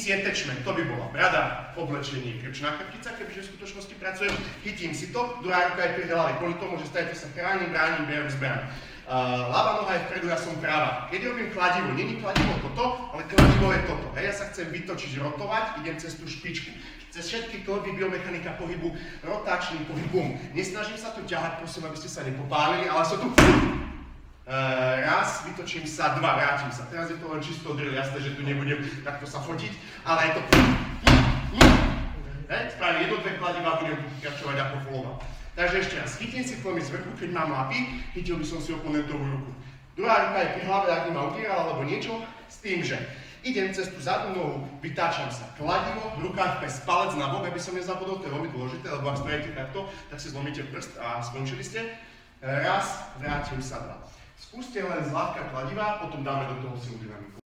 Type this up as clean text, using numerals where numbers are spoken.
Easy attachment, to by bola brada, oblečenie, krčná krpica, kebyže v skutočnosti pracujem, chytím si to, druhá ruka je pri hlave, kvôli tomu, že stajete sa chránim, bránim, berem zbraň. Ľavá noha je vpredu, ja som práva. Keď robím kladivo, není kladivo toto, ale kladivo je toto. Ja sa chcem vytočiť, rotovať, idem cez tú špičku. Cez všetky klby biomechanika pohybu, rotačným pohybom. Nesnažím sa tu ťahať, prosím, aby ste sa nepopálili, ale som tu... Raz, vytočím sa, dva, vrátim sa. Teraz je to len čisto drill, jasné, že tu nebudem takto sa fotiť, ale je to... Spravím jedno, dve kladiva, budem pokračovať a pofolovať. Takže ešte raz, chytím si klony z vrchu, keď mám lapy, chytil by som si oponentovú ruku. Druhá ruka je pri hlave, ak ma utieral alebo niečo, s tým, že idem cez tú zadnú nohu, vytáčam sa kladivo, v rukách pes, palec na bok, aby som nezabudol, to je veľmi dôležité, lebo ak stojíte takto, tak si zlomíte prst a skončili ste. Raz, vrátim sa, dva. Skúste len zľahka kladiva, potom dáme do toho silu dynamiku.